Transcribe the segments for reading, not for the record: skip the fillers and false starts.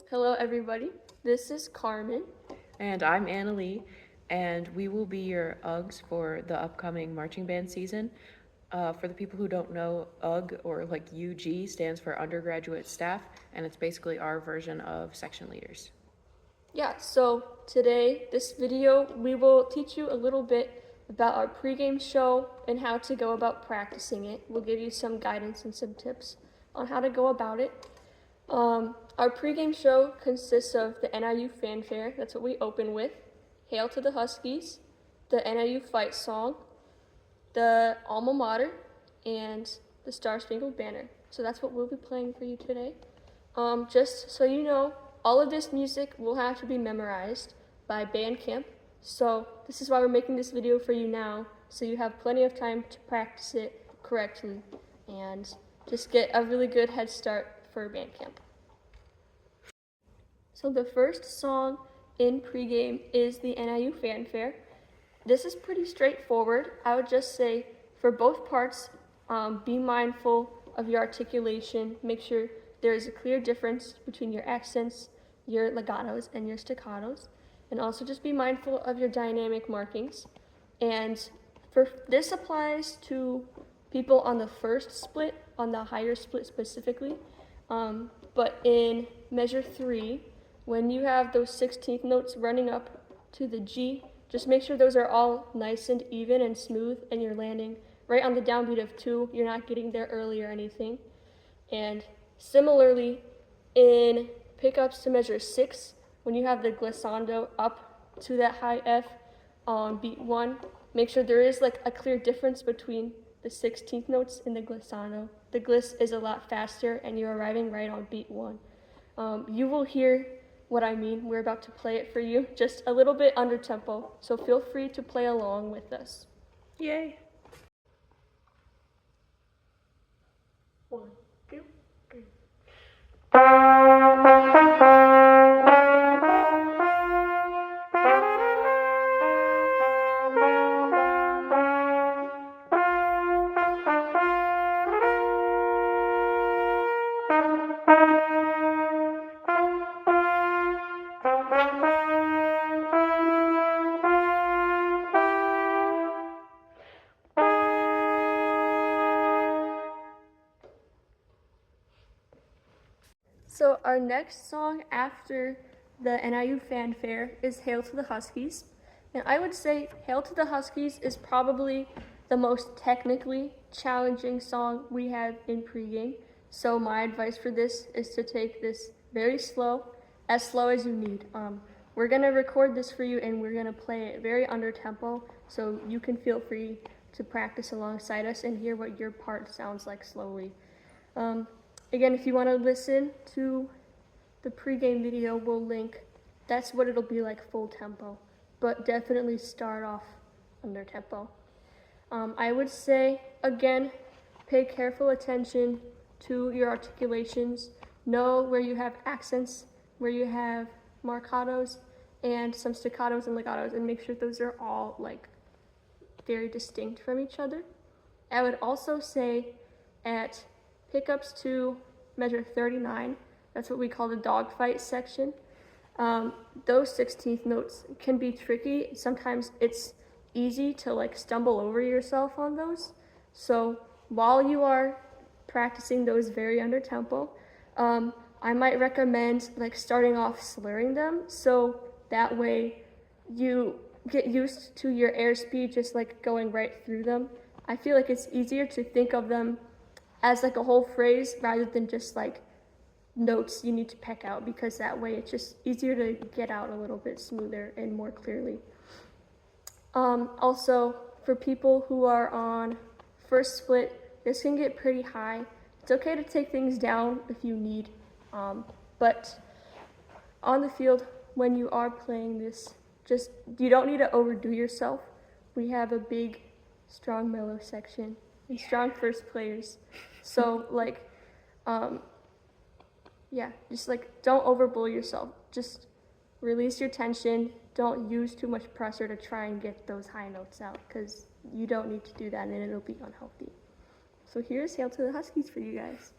Hello everybody, this is Carmen. And I'm Annalie, and we will be your UGs for the upcoming marching band season. For the people who don't know, UG, or like UG, stands for undergraduate staff, and it's basically our version of section leaders. Yeah, so today, this video, we will teach you a little bit about our pregame show and how to go about practicing it. We'll give you some guidance and some tips on how to go about it. Our pregame show consists of the NIU fanfare, that's what we open with, Hail to the Huskies, the NIU fight song, the alma mater, and the Star Spangled Banner. So that's what we'll be playing for you today. Just so you know, all of this music will have to be memorized by band camp. So this is why we're making this video for you now, so you have plenty of time to practice it correctly and just get a really good head start for band camp. So the first song in pregame is the NIU fanfare. This is pretty straightforward. I would just say for both parts, be mindful of your articulation. Make sure there is a clear difference between your accents, your legatos, and your staccatos. And also just be mindful of your dynamic markings. And this applies to people on the first split, on the higher split specifically. But in measure 3, when you have those 16th notes running up to the G, just make sure those are all nice and even and smooth, and you're landing right on the downbeat of 2. You're not getting there early or anything. And similarly, in pickups to measure 6, when you have the glissando up to that high F on beat 1, make sure there is like a clear difference between the 16th notes in the glissando. The gliss is a lot faster, and you're arriving right on beat 1. You will hear what I mean. We're about to play it for you, just a little bit under tempo, so feel free to play along with us. Yay! 1, 2, 3. So our next song after the NIU fanfare is Hail to the Huskies. And I would say Hail to the Huskies is probably the most technically challenging song we have in pregame. So my advice for this is to take this very slow as you need. We're gonna record this for you, and we're gonna play it very under tempo, so you can feel free to practice alongside us and hear what your part sounds like slowly. Again, if you want to listen to the pregame video, we'll link. That's what it'll be like full tempo, but definitely start off under tempo. I would say, again, pay careful attention to your articulations. Know where you have accents, where you have marcatos, and some staccatos and legatos, and make sure those are all like very distinct from each other. I would also say at pickups to measure 39, that's what we call the dogfight section. Those 16th notes can be tricky. Sometimes it's easy to like stumble over yourself on those. So while you are practicing those very under tempo, I might recommend like starting off slurring them, so that way you get used to your airspeed just like going right through them. I feel like it's easier to think of them as like a whole phrase rather than just like notes you need to peck out, because that way it's just easier to get out a little bit smoother and more clearly. Also, for people who are on first split, this can get pretty high. It's okay to take things down if you need, but on the field, when you are playing this, you don't need to overdo yourself. We have a big, strong mellow section and strong first players. So like, just like don't overblow yourself. Just release your tension. Don't use too much pressure to try and get those high notes out, because you don't need to do that and it'll be unhealthy. So here's Hail to the Huskies for you guys.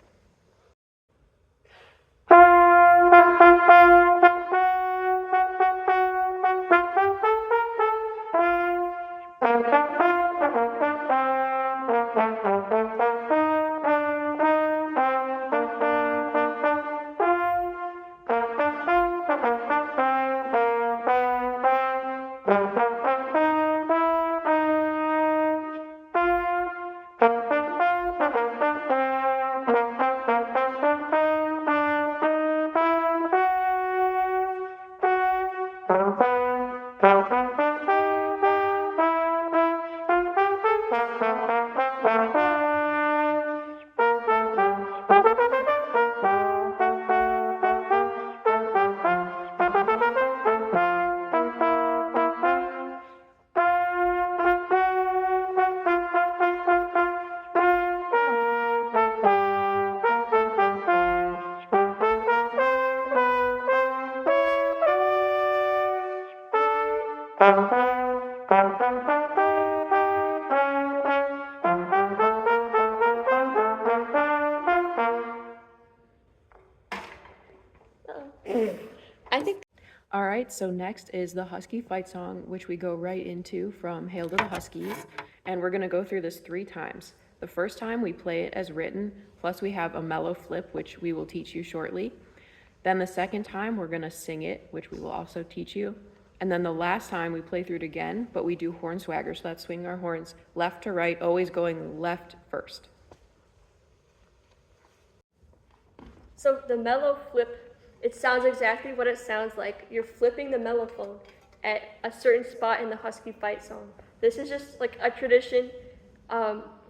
I think. All right, so next is the Husky fight song, which we go right into from Hail to the Huskies. And we're going to go through this 3 times. The first time we play it as written, plus we have a mellow flip, which we will teach you shortly. Then the second time we're going to sing it, which we will also teach you. And then the last time we play through it again, but we do horn swagger, so that's swinging our horns left to right, always going left first. So the mellow flip, it sounds exactly what it sounds like. You're flipping the mellophone at a certain spot in the Husky fight song. This is just like a tradition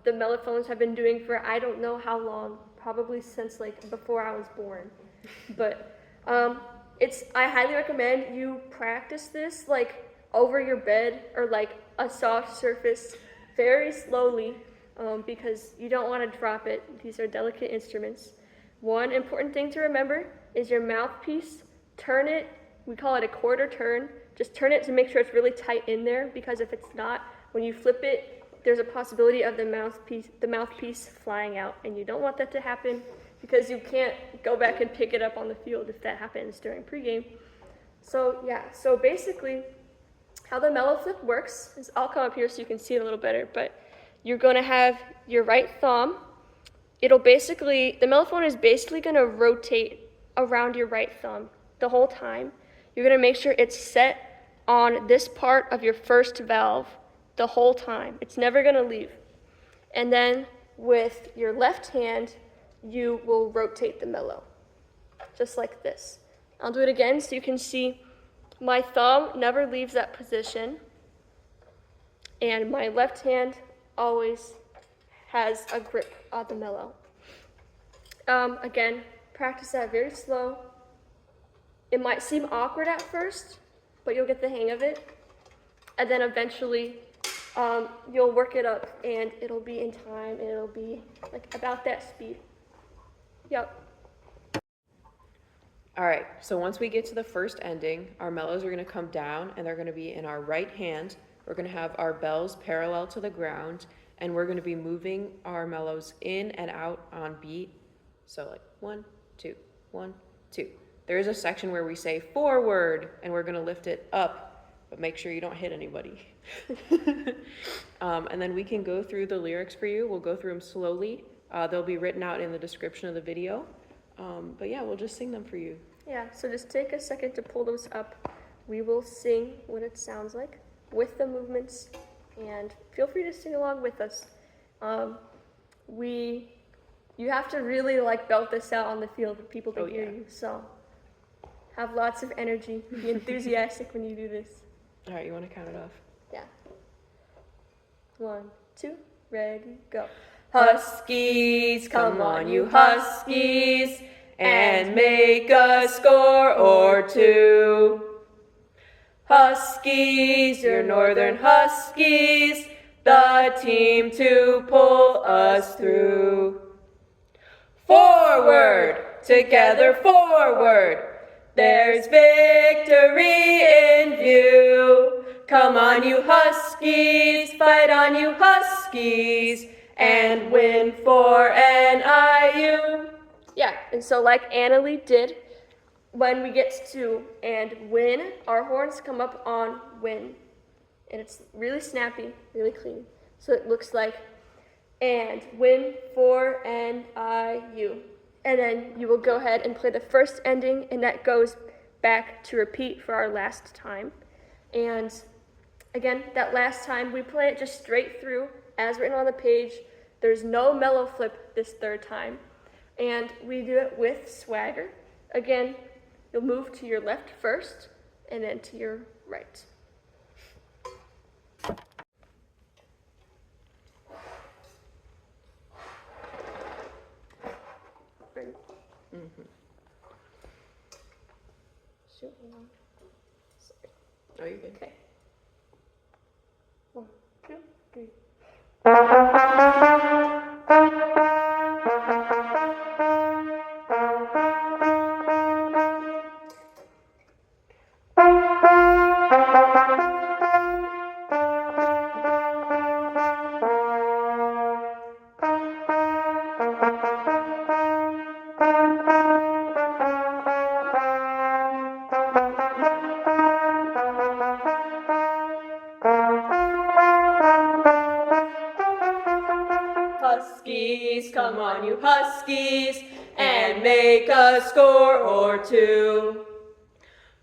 the mellophones have been doing for I don't know how long, probably since like before I was born. But I highly recommend you practice this like over your bed or like a soft surface very slowly because you don't want to drop it. These are delicate instruments. One important thing to remember is your mouthpiece. Turn it, we call it a quarter turn. Just turn it to make sure it's really tight in there because if it's not, when you flip it, there's a possibility of the mouthpiece flying out, and you don't want that to happen because you can't go back and pick it up on the field if that happens during pregame. So yeah, so basically how the mellow flip works is I'll come up here so you can see it a little better, but you're going to have your right thumb. The mellophone is basically going to rotate around your right thumb the whole time. You're going to make sure it's set on this part of your first valve the whole time. It's never going to leave. And then with your left hand, you will rotate the mellow, just like this. I'll do it again so you can see my thumb never leaves that position, and my left hand always has a grip on the mellow. Again, practice that very slow. It might seem awkward at first, but you'll get the hang of it. And then eventually, you'll work it up and it'll be in time and it'll be like about that speed. Yep. All right, so once we get to the first ending, our mellows are going to come down and they're going to be in our right hand. We're going to have our bells parallel to the ground, and we're going to be moving our mellows in and out on beat. So like 1, 2, 1, 2. There is a section where we say forward, and we're going to lift it up, but make sure you don't hit anybody. And then we can go through the lyrics for you. We'll go through them slowly. They'll be written out in the description of the video. But yeah, we'll just sing them for you. Yeah, so just take a second to pull those up. We will sing what it sounds like with the movements, and feel free to sing along with us. You have to really like belt this out on the field for people to hear you, so have lots of energy, be enthusiastic when you do this. All right, you want to count it off? Yeah. 1, 2, ready, go. Huskies, come on you Huskies, and make a score or two. Huskies, your Northern Huskies, the team to pull us through. Forward, together forward, there's victory in view. Come on you Huskies, fight on you Huskies, and win for NIU. Yeah, and so like Annalie did, when we get to and win, our horns come up on win. And it's really snappy, really clean. So it looks like, and win for NIU. And then you will go ahead and play the first ending, and that goes back to repeat for our last time. And again, that last time, we play it just straight through, as written on the page. There's no mellow flip this third time. And we do it with swagger. Again, you'll move to your left first, and then to your right. Ready? Mm-hmm. Shoot, hold on. Sorry. Oh, you're good. Okay. 1, 2, 3. on, you Huskies, and make a score or two.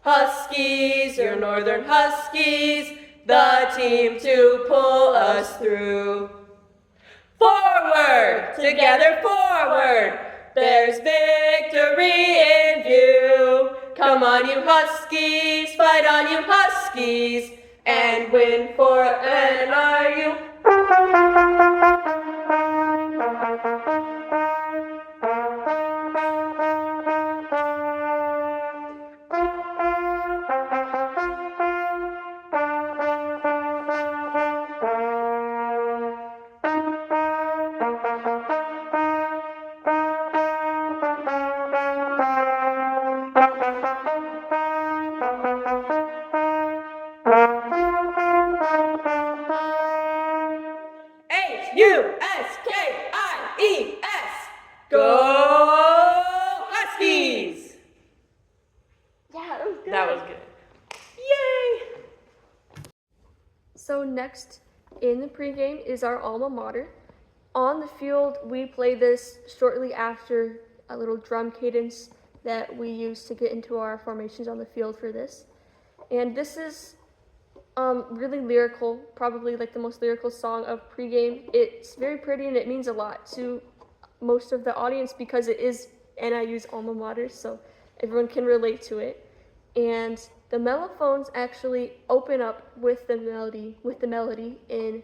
Huskies, your Northern Huskies, the team to pull us through. Forward, together forward, there's victory in view. Come on, you Huskies, fight on, you Huskies, and win for NIU. Huskies! Go Huskies! Yeah, that was good. That was good. Yay! So next in the pregame is our alma mater. On the field, we play this shortly after a little drum cadence that we use to get into our formations on the field for this. And this is really lyrical, probably like the most lyrical song of pregame. It's very pretty and it means a lot to most of the audience because it is NIU's alma mater, so everyone can relate to it. And the mellophones actually open up with the melody in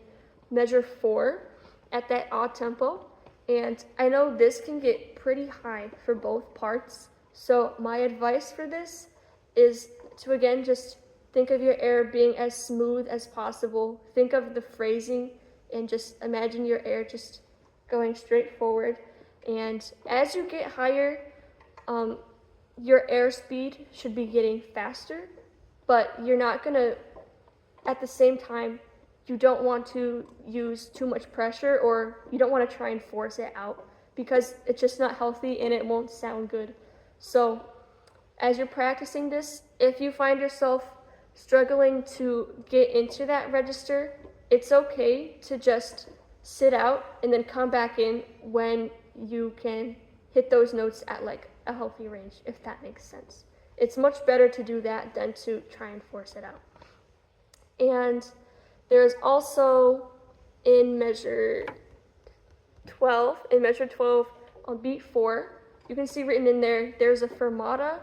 measure 4 at that odd tempo. And I know this can get pretty high for both parts. So my advice for this is to again just think of your air being as smooth as possible. Think of the phrasing and just imagine your air just going straight forward. And as you get higher, your airspeed should be getting faster, but you're not gonna, at the same time, you don't want to use too much pressure or you don't want to try and force it out because it's just not healthy and it won't sound good. So as you're practicing this, if you find yourself struggling to get into that register, it's okay to just sit out and then come back in when you can hit those notes at like a healthy range, if that makes sense. It's much better to do that than to try and force it out. And there's also in measure 12 on beat 4, you can see written in there, there's a fermata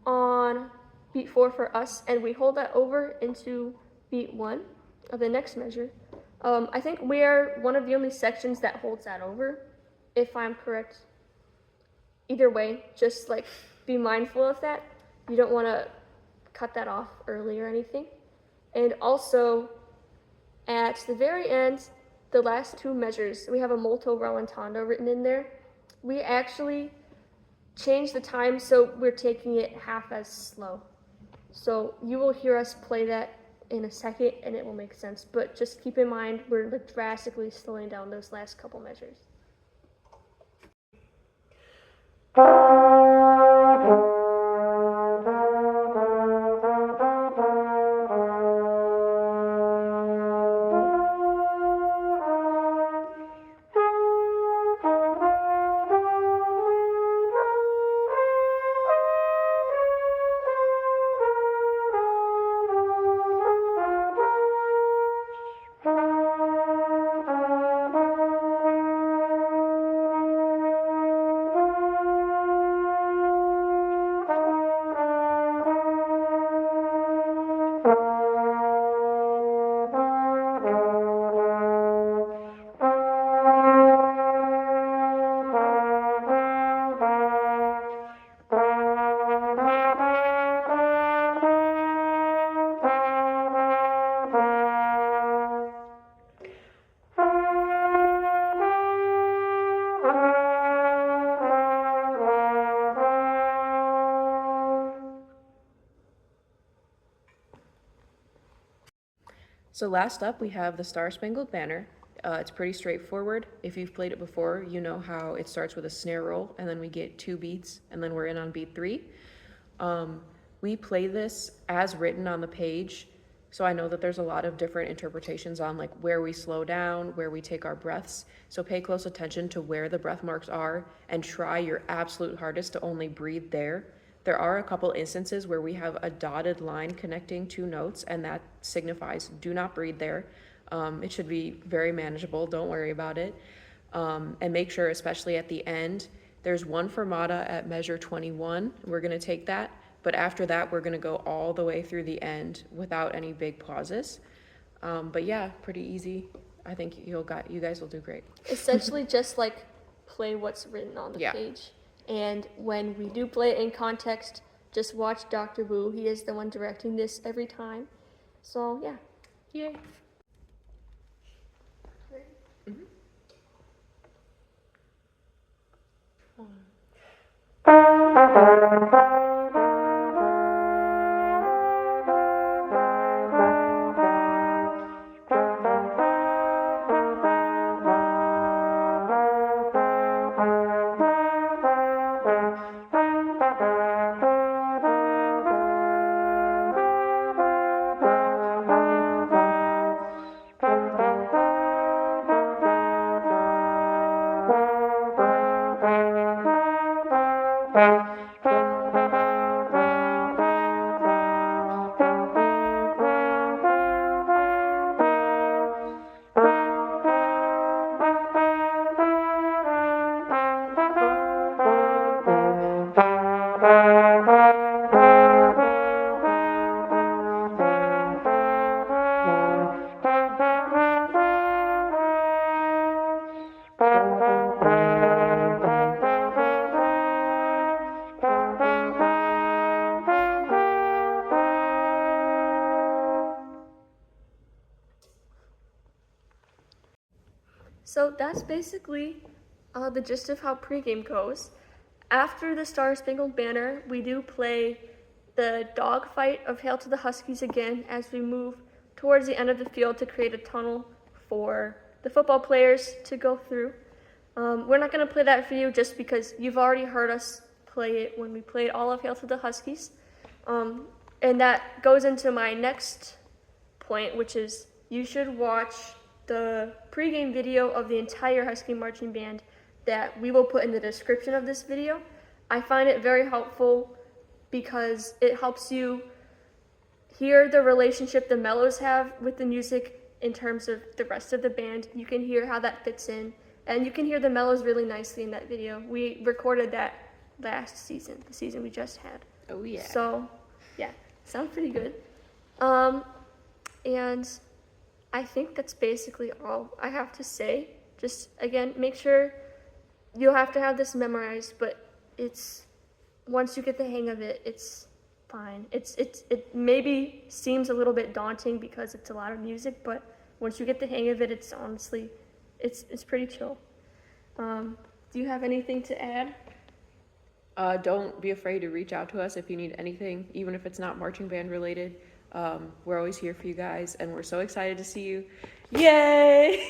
on beat 4 for us, and we hold that over into beat 1 of the next measure. I think we are one of the only sections that holds that over, if I'm correct. Either way, just like be mindful of that. You don't want to cut that off early or anything. And also, at the very end, the last 2 measures, we have a molto rallentando written in there. We actually changed the time so we're taking it half as slow. So you will hear us play that in a second and it will make sense. But just keep in mind, we're like drastically slowing down those last couple measures. So last up, we have the Star Spangled Banner. It's pretty straightforward. If you've played it before, you know how it starts with a snare roll, and then we get 2 beats, and then we're in on beat 3. We play this as written on the page So I know that there's a lot of different interpretations on like where we slow down, where we take our breaths. So pay close attention to where the breath marks are and try your absolute hardest to only breathe there. There are a couple instances where we have a dotted line connecting two notes, and that signifies do not breathe there. It should be very manageable. Don't worry about it. And make sure, especially at the end, there's one fermata at measure 21. We're going to take that. But after that, we're going to go all the way through the end without any big pauses. But yeah, pretty easy. I think you guys will do great. Essentially, just like play what's written on the Yeah. page. And when we do play it in context, just watch Dr. Wu. He is the one directing this every time. So yeah. Yay. So that's basically the gist of how pregame goes. After the Star Spangled Banner, we do play the dogfight of Hail to the Huskies again as we move towards the end of the field to create a tunnel for the football players to go through. We're not going to play that for you just because you've already heard us play it when we played all of Hail to the Huskies. And that goes into my next point, which is you should watch the pregame video of the entire Husky marching band that we will put in the description of this video. I find it very helpful because it helps you hear the relationship the Mellows have with the music in terms of the rest of the band. You can hear how that fits in, and you can hear the Mellows really nicely in that video. We recorded that last season, the season we just had. Oh yeah. So, yeah, sounds pretty good. And I think that's basically all I have to say. Just, again, make sure you'll have to have this memorized, but it's, once you get the hang of it, it's fine. It maybe seems a little bit daunting because it's a lot of music, but once you get the hang of it, it's honestly, it's pretty chill. Do you have anything to add? Don't be afraid to reach out to us if you need anything, even if it's not marching band related. We're always here for you guys, and we're so excited to see you. Yay!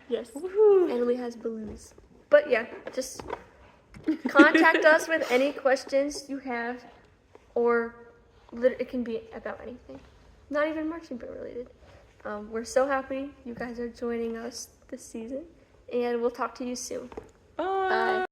Yes. Woohoo! Emily has balloons. But yeah, just contact us with any questions you have, or it can be about anything, not even marching band related. We're so happy you guys are joining us this season, and we'll talk to you soon. Bye. Bye.